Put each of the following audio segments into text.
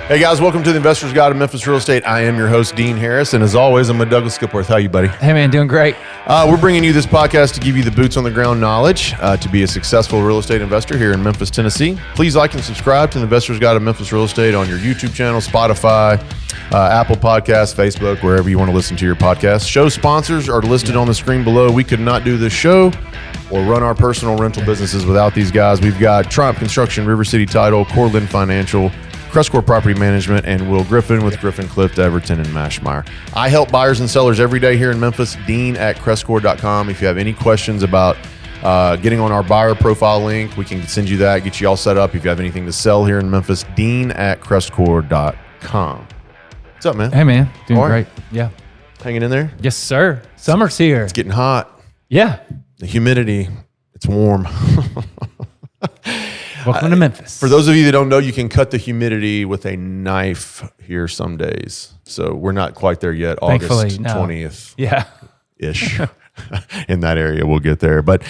Hey guys, welcome to the Investor's Guide of Memphis Real Estate. I am your host, Dean Harris, and as always, I'm with Douglas Skipworth. How you, buddy? Hey man, doing great. We're bringing you this podcast to give you the boots on the ground knowledge to be a successful real estate investor here in Memphis, Tennessee. Please like and subscribe to the Investor's Guide of Memphis Real Estate on your YouTube channel, Spotify, Apple Podcasts, Facebook, wherever you want to listen to your podcast. Show sponsors are listed on the screen below. We could not do this show or run our personal rental businesses without these guys. We've got Triumph Construction, River City Title, Cortland Financial, CrestCore Property Management, and Will Griffin with Griffin, Clift, Everton, and Mashmeyer. I help buyers and sellers every day here in Memphis. Dean at CrestCore.com. If you have any questions about getting on our buyer profile link, we can send you that, get you all set up. If you have anything to sell here in Memphis, Dean at CrestCore.com. What's up, man? Hey man, doing great. Yeah. Hanging in there? Yes, sir. Summer's here. It's getting hot. Yeah. The humidity, it's warm. Welcome to Memphis. For those of you that don't know, you can cut the humidity with a knife here some days. So we're not quite there yet. Thankfully, August 20th. Yeah. Ish. In that area, we'll get there. But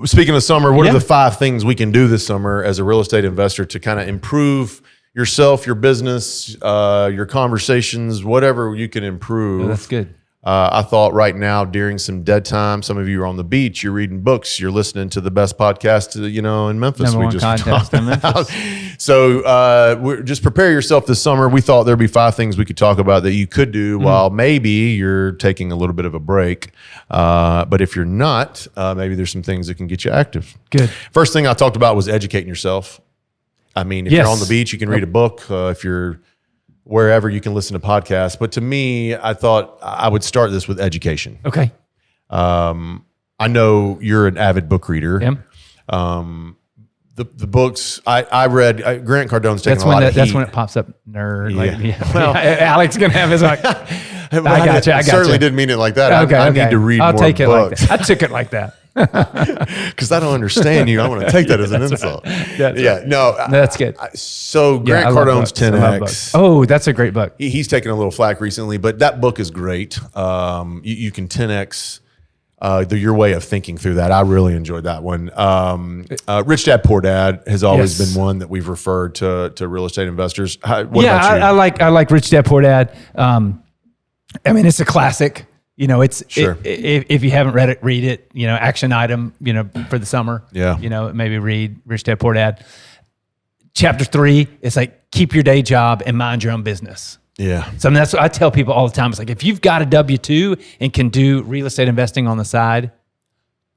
speaking of summer, what are the 5 things we can do this summer as a real estate investor to kind of improve yourself, your business, your conversations, whatever you can improve? Oh, that's good. I thought right now during some dead time, some of you are on the beach, you're reading books, you're listening to the best podcast, in Memphis. Number one contest in Memphis. So we're just prepare yourself this summer. We thought there'd be 5 things we could talk about that you could do while maybe you're taking a little bit of a break. But if you're not, maybe there's some things that can get you active. Good. First thing I talked about was educating yourself. I mean, if you're on the beach, you can read a book. If you're wherever, you can listen to podcasts. But to me, I thought I would start this with education. Okay. I know you're an avid book reader. Yeah. The books I read, Grant Cardone's taking a lot of heat. That's when it pops up, nerd. Yeah. Well, Alex going to have his like, I got you. Certainly didn't mean it like that. Okay, I need to read more books. I'll take it like that. I took it like that. Because I don't understand you. I want to take that as an insult. Right. No, that's good. So Grant Cardone's 10X. Oh, that's a great book. He's taken a little flack recently, but that book is great. You can 10X your way of thinking through that. I really enjoyed that one. Rich Dad Poor Dad has always been one that we've referred to real estate investors. What about you? I like Rich Dad Poor Dad. I mean, it's a classic. It's if you haven't read it, read it. Action item. For the summer. Yeah. Maybe read Rich Dad Poor Dad. Chapter 3 is like keep your day job and mind your own business. Yeah. So that's what I tell people all the time. It's like if you've got a W-2 and can do real estate investing on the side,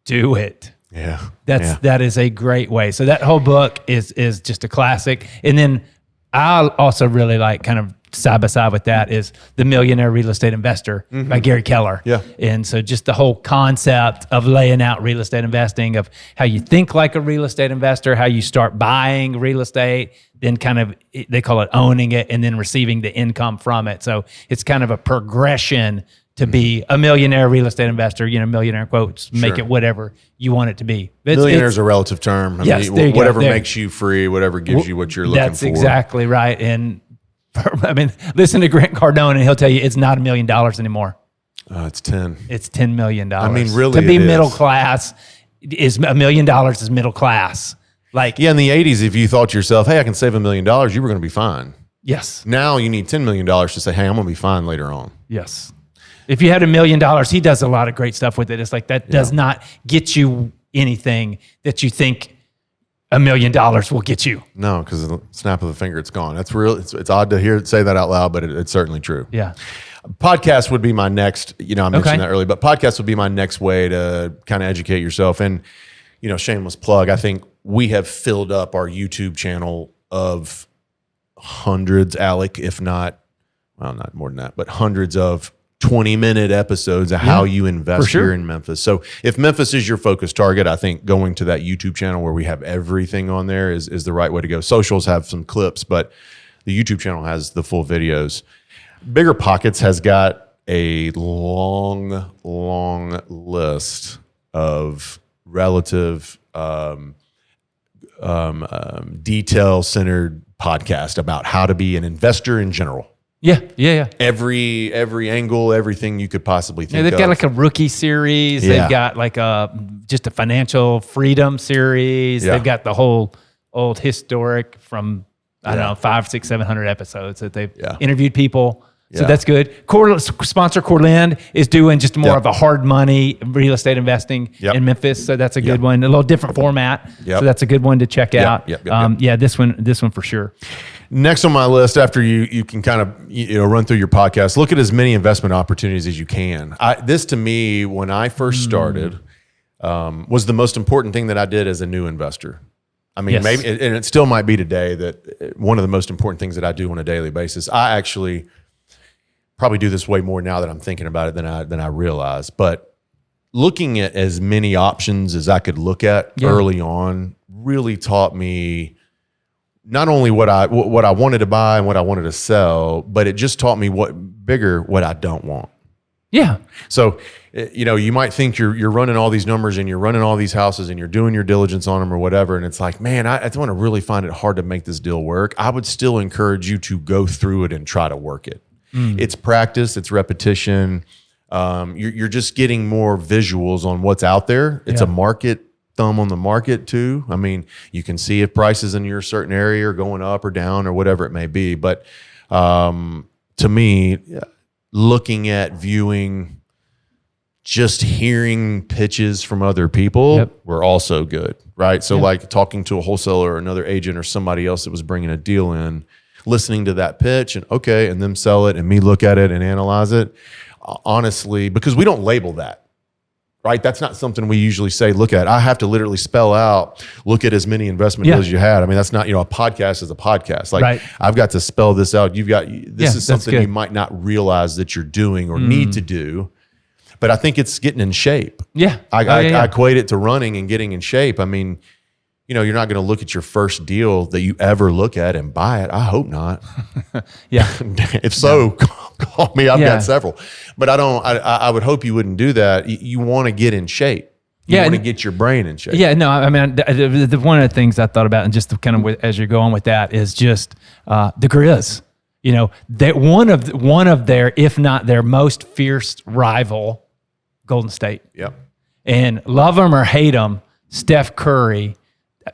do it. Yeah. That is a great way. So that whole book is just a classic. And then I also really like kind of side by side with that is The Millionaire Real Estate Investor by Gary Keller. Yeah. And so just the whole concept of laying out real estate investing, of how you think like a real estate investor, how you start buying real estate, then kind of, they call it owning it, and then receiving the income from it. So it's kind of a progression to be a millionaire real estate investor, millionaire quotes, make it whatever you want it to be. Millionaire is a relative term. Whatever makes you free, whatever gives you what you're looking for. That's exactly right. And listen to Grant Cardone and he'll tell you it's not $1 million anymore. It's 10. It's $10 million. I mean, really, to be middle class is $1 million is middle class. Like, in the 80s, if you thought to yourself, hey, I can save $1 million, you were going to be fine. Yes. Now you need $10 million to say, hey, I'm going to be fine later on. Yes. If you had $1 million, he does a lot of great stuff with it. It's like that does not get you anything that you think $1 million will get you. No, because the snap of the finger, it's gone. That's real. It's odd to hear it say that out loud, but it's certainly true. Yeah. Podcast would be my next, I mentioned that earlier, but podcast would be my next way to kind of educate yourself. And, shameless plug, I think we have filled up our YouTube channel of hundreds, Alec, if not, well, not more than that, but hundreds of 20-minute episodes of how you invest here in Memphis. So if Memphis is your focus target, I think going to that YouTube channel where we have everything on there is the right way to go. Socials have some clips, but the YouTube channel has the full videos. Bigger Pockets has got a long list of relative detail-centered podcast about how to be an investor in general. Yeah. Every angle, everything you could possibly think of. They've got like a rookie series. Yeah. They've got like just a financial freedom series. Yeah. They've got the whole old historic from I don't know, 500, 600, 700 episodes that they've Yeah. interviewed people. So Yeah. that's good. Sponsor Corland is doing just more of a hard money real estate investing in Memphis. So that's a good one. A little different format. So that's a good one to check out. Yeah, this one for sure. Next on my list, after you can kind of run through your podcast, look at as many investment opportunities as you can. This to me, when I first started, was the most important thing that I did as a new investor. I mean, maybe, and it still might be today, that one of the most important things that I do on a daily basis. I actually probably do this way more now that I'm thinking about it than I realize. But looking at as many options as I could look at early on really taught me not only what I wanted to buy and what I wanted to sell, but it just taught me what I don't want. Yeah. So, you might think you're running all these numbers and you're running all these houses and you're doing your diligence on them or whatever. And it's like, man, I want to really find it hard to make this deal work. I would still encourage you to go through it and try to work it. It's practice, it's repetition. You're just getting more visuals on what's out there. It's a market thumb on the market too. I mean, you can see if prices in your certain area are going up or down or whatever it may be. But to me, looking at viewing, just hearing pitches from other people were also good, right? So like talking to a wholesaler or another agent or somebody else that was bringing a deal in, listening to that pitch and them sell it and me look at it and analyze it. Honestly, because we don't label that, right? That's not something we usually say, look at. I have to literally spell out, look at as many investment deals you had. I mean, that's not, a podcast is a podcast. Like I've got to spell this out. This is something you might not realize that you're doing or need to do, but I think it's getting in shape. Yeah. I equate it to running and getting in shape. I mean, you're not going to look at your first deal that you ever look at and buy it. I hope not. If so, call me. I've got several. But I would hope you wouldn't do that. You want to get in shape. You want to get your brain in shape. Yeah, no, I mean, one of the things I thought about, and just kind of as you're going with that, is just the Grizz. That one of their, if not their most fierce rival, Golden State. Yep. And love them or hate them, Steph Curry.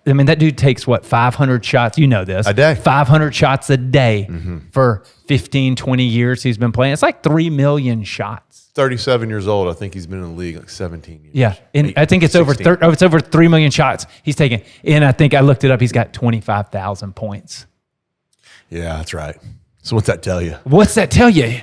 I mean, that dude takes 500 shots. You know this. A day. 500 shots a day for 15, 20 years he's been playing. It's like 3 million shots. 37 years old. I think he's been in the league like 17 years. Yeah. And I think it's over 3 million shots he's taken. And I think I looked it up. He's got 25,000 points. Yeah, that's right. So what's that tell you? What's that tell you?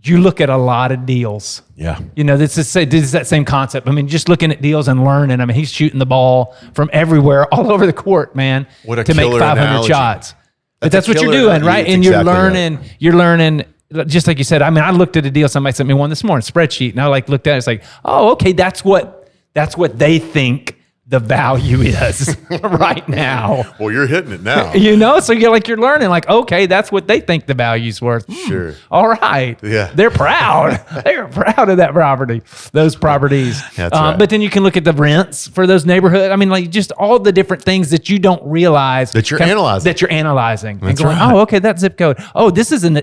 You look at a lot of deals. Yeah. This is that same concept. I mean, just looking at deals and learning. I mean, he's shooting the ball from everywhere, all over the court, man, what a to make 500 analogy. shots. But that's what you're doing, right? And you're learning, just like you said. I mean, I looked at a deal, somebody sent me one this morning, spreadsheet, and I looked at it, it's like, oh, okay, that's what they think the value is right now. Well, you're hitting it now. So you're learning, okay, that's what they think the value's worth. Sure. All right. Yeah. They're proud. They're proud of that property, those properties. That's right. But then you can look at the rents for those neighborhoods. I mean, just all the different things that you don't realize that you're analyzing. That's and going, right. oh, okay, that zip code. Oh, this is an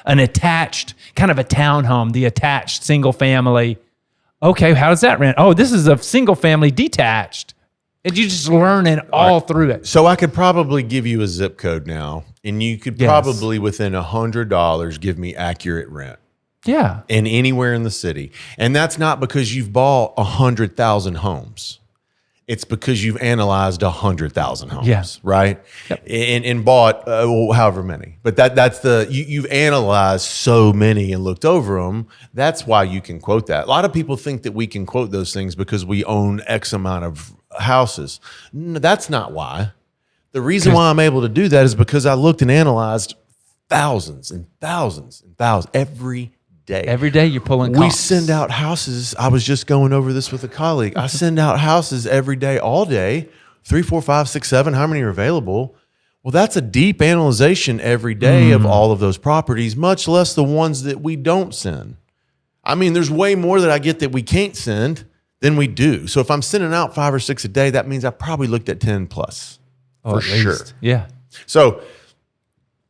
attached kind of a townhome, the attached single family. Okay, how does that rent? Oh, this is a single family detached. And you just learning all through it. So I could probably give you a zip code now, and you could probably within $100 give me accurate rent. Yeah. And anywhere in the city. And that's not because you've bought 100,000 homes. It's because you've analyzed 100,000 homes, right? Yep. And bought however many. But that's you've analyzed so many and looked over them. That's why you can quote that. A lot of people think that we can quote those things because we own X amount of houses. No, that's not why. The reason why I'm able to do that is because I looked and analyzed thousands and thousands and thousands every day. Every day you're pulling comps. We send out houses. I was just going over this with a colleague. I send out houses every day, all day, 3, 4, 5, 6, 7, how many are available? Well, that's a deep analyzation every day of all of those properties, much less the ones that we don't send. I mean, there's way more that I get that we can't send than we do. So if I'm sending out 5 or 6 a day, that means I probably looked at 10 plus for sure. Yeah. So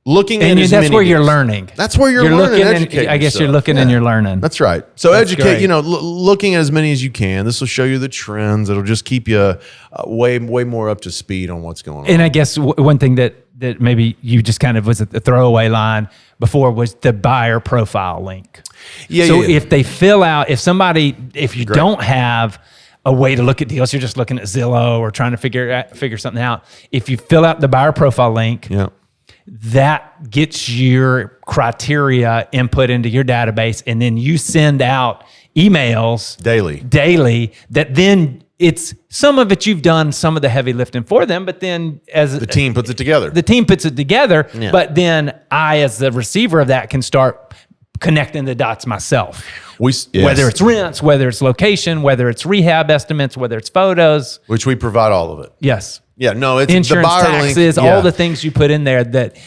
looking at that's where you're learning. That's where you're learning. I guess you're looking and you're learning. That's right. So That's educate. great. Looking at as many as you can. This will show you the trends. It'll just keep you way more up to speed on what's going on. And I guess one thing that that maybe you just kind of was a throwaway line before was the buyer profile link. Yeah. So yeah. if they fill out, if you don't have a way to look at deals, you're just looking at Zillow or trying to figure something out. If you fill out the buyer profile link, Yeah. that gets your criteria input into your database, and then you send out emails daily that then it's some of it you've done some of the heavy lifting for them, but then as The team puts it together. Yeah. But then I, as the receiver of that, can start connecting the dots myself. Whether it's rents, whether it's location, whether it's rehab estimates, whether it's photos. Which we provide all of it. Yes. Yeah, no, it's insurance, the buyer taxes, link. Yeah. all the things you put in there that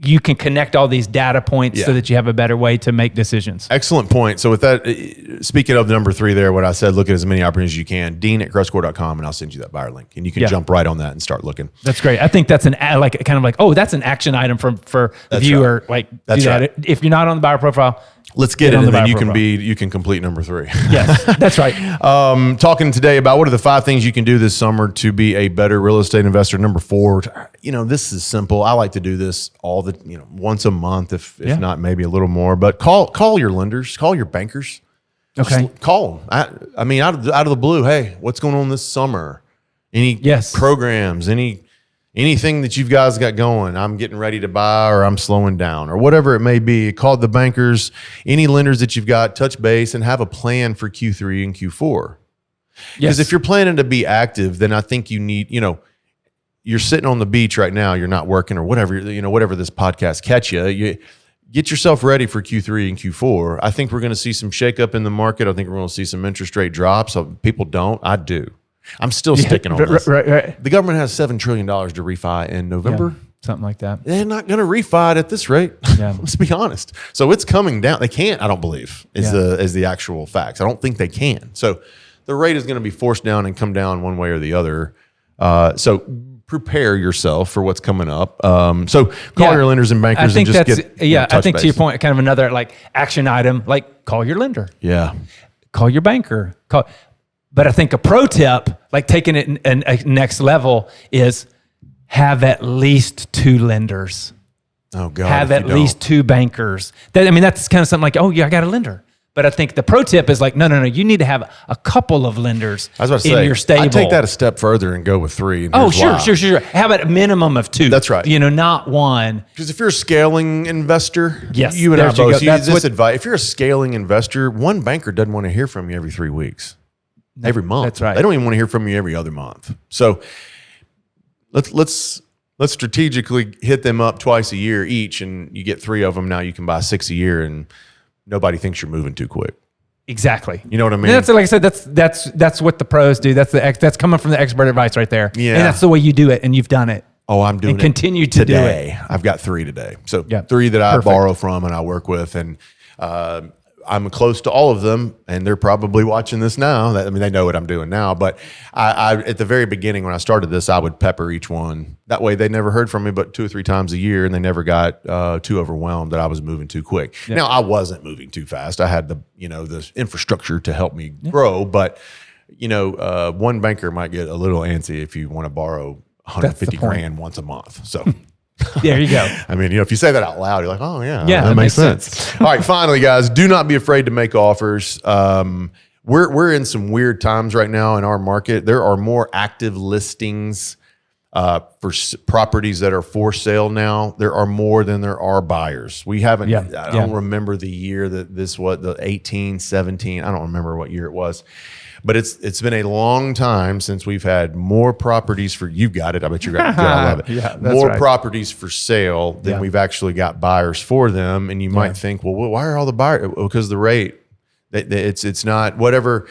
you can connect all these data points so that you have a better way to make decisions. Excellent point. So with that, speaking of number 3 there, what I said, look at as many opportunities as you can. Dean@CrestCore.com, and I'll send you that buyer link. And you can jump right on that and start looking. That's great. I think that's that's an action item for the viewer. Right. Do that. If you're not on the buyer profile, let's get it, and then you can complete number 3. Yes, that's right. Talking today about what are the 5 things you can do this summer to be a better real estate investor. Number 4, this is simple. I like to do this once a month, if not maybe a little more. But call your lenders, call your bankers. Okay, just call them. I mean, out of the blue. Hey, what's going on this summer? Any programs? Anything that you guys got going? I'm getting ready to buy, or I'm slowing down, or whatever it may be. Call the bankers, any lenders that you've got, touch base, and have a plan for Q3 and Q4. Because if you're planning to be active, then I think you need, you're sitting on the beach right now, you're not working or whatever, whatever this podcast catch you get yourself ready for Q3 and Q4. I think we're going to see some shakeup in the market. I think we're going to see some interest rate drops. People don't. I do. I'm still sticking on this. Right. The government has $7 trillion to refi in November. Yeah, something like that. They're not going to refi it at this rate. Yeah. Let's be honest. So it's coming down. They can't, I don't believe, is the actual facts. I don't think they can. So the rate is going to be forced down and come down one way or the other. So prepare yourself for what's coming up. So call your lenders and bankers and just get I think to your point, kind of another action item, call your lender. Yeah. Call your banker. But I think a pro tip, taking it a next level, is have at least 2 lenders. Oh God! Have at least 2 bankers. That's kind of something I got a lender. But I think the pro tip is no. You need to have a couple of lenders in your stable. I take that a step further and go with 3. Oh, sure. Have a minimum of 2. That's right. Not 1. Because if you're a scaling investor, yes, you and I both use this advice. If you're a scaling investor, one banker doesn't want to hear from you every 3 weeks, every month. That's right. They don't even want to hear from you every other month. So let's strategically hit them up twice a year each, and you get 3 of them. Now you can buy 6 a year, and nobody thinks you're moving too quick. Exactly. You know what I mean? And that's like I said. That's what the pros do. That's coming from the expert advice right there. Yeah. And that's the way you do it, and you've done it. Oh, I'm doing and continue to today. do it. I've got 3 today. So 3 that I borrow from and I work with, and I'm close to all of them, and they're probably watching this now. They know what I'm doing now. But I at the very beginning when I started this, I would pepper each one. That way, they never heard from me but 2 or 3 times a year, and they never got too overwhelmed that I was moving too quick. Yeah. Now, I wasn't moving too fast. I had the infrastructure to help me grow, but one banker might get a little antsy if you want to borrow $150,000 once a month. So. There you go. If you say that out loud, you're like, oh, yeah, that makes sense. All right, finally, guys, do not be afraid to make offers. We're in some weird times right now in our market. There are more active listings for properties that are for sale now. There are more than there are buyers. We haven't, I don't remember the year that this was, the 18, 17, I don't remember what year it was. But it's been a long time since we've had more properties for, you've got it, I bet you're going to love it. Yeah, more properties for sale than we've actually got buyers for them. And you might think, well, why are all the buyers? Well, because the rate, it's not whatever,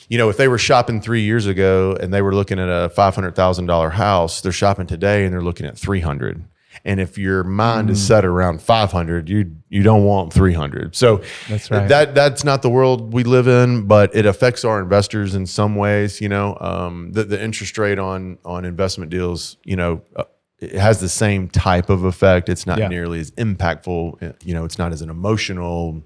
if they were shopping 3 years ago and they were looking at a $500,000 house, they're shopping today and they're looking at 300. And if your mind is set around 500, you don't want 300. So that's right. That's not the world we live in, but it affects our investors in some ways. The interest rate on investment deals, it has the same type of effect. It's not nearly as impactful. It's not as an emotional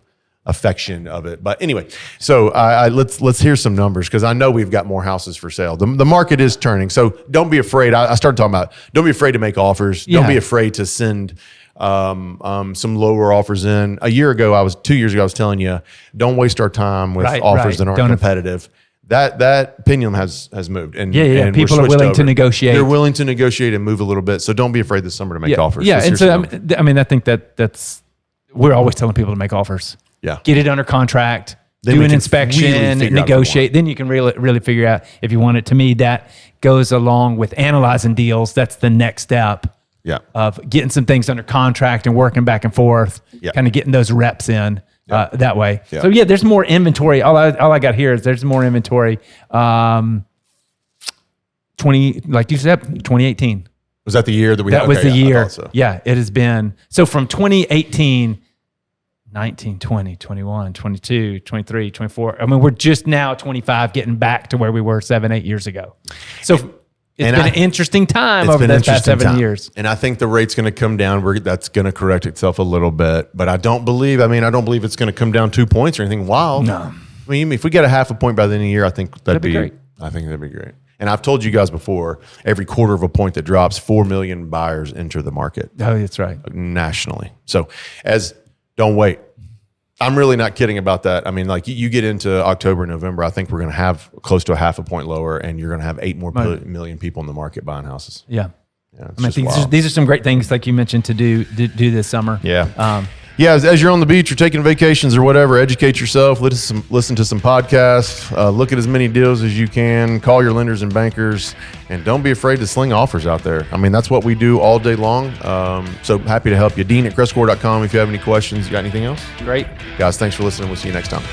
affection of it. But anyway, so let's hear some numbers, because I know we've got more houses for sale. The market is turning. So don't be afraid. I started talking about, don't be afraid to make offers. Don't be afraid to send some lower offers in. 2 years ago, I was telling you, don't waste our time with offers that aren't competitive. That pendulum has moved, and and people are willing to negotiate. They're willing to negotiate and move a little bit. So don't be afraid this summer to make offers. Yeah, and so I mean, I think that's we're always telling people to make offers. Yeah, get it under contract, then do an inspection, negotiate. Then you can really figure out if you want it. To me, that goes along with analyzing deals. That's the next step. Yeah, of getting some things under contract and working back and forth. Yeah, kind of getting those reps in. That way. Yeah. So there's more inventory. All I got here is there's more inventory. 20, like you said, 2018. Was that the year that we? That was the year. So. Yeah, it has been. So from 2018, 19, 20, 21, 22, 23, 24. I mean, we're just now 25, getting back to where we were 7-8 years ago. So it's been an interesting time over the past 7 years. And I think the rate's going to come down. That's going to correct itself a little bit. But I don't believe it's going to come down 2 points or anything wild. No. I mean, if we get a half a point by the end of the year, I think that'd be great. I think that'd be great. And I've told you guys before, every quarter of a point that drops, 4 million buyers enter the market. Oh, that's right. Nationally. So don't wait. I'm really not kidding about that. I mean, like you get into October, November, I think we're going to have close to a half a point lower, and you're going to have 8 more million people in the market buying houses. Yeah. I mean, these are some great things, like you mentioned, to do this summer. Yeah. As you're on the beach or taking vacations or whatever, educate yourself, listen to some podcasts, look at as many deals as you can, call your lenders and bankers, and don't be afraid to sling offers out there. I mean, that's what we do all day long. So happy to help you. Dean at CrestCore.com if you have any questions. You got anything else? Great. Guys, thanks for listening. We'll see you next time.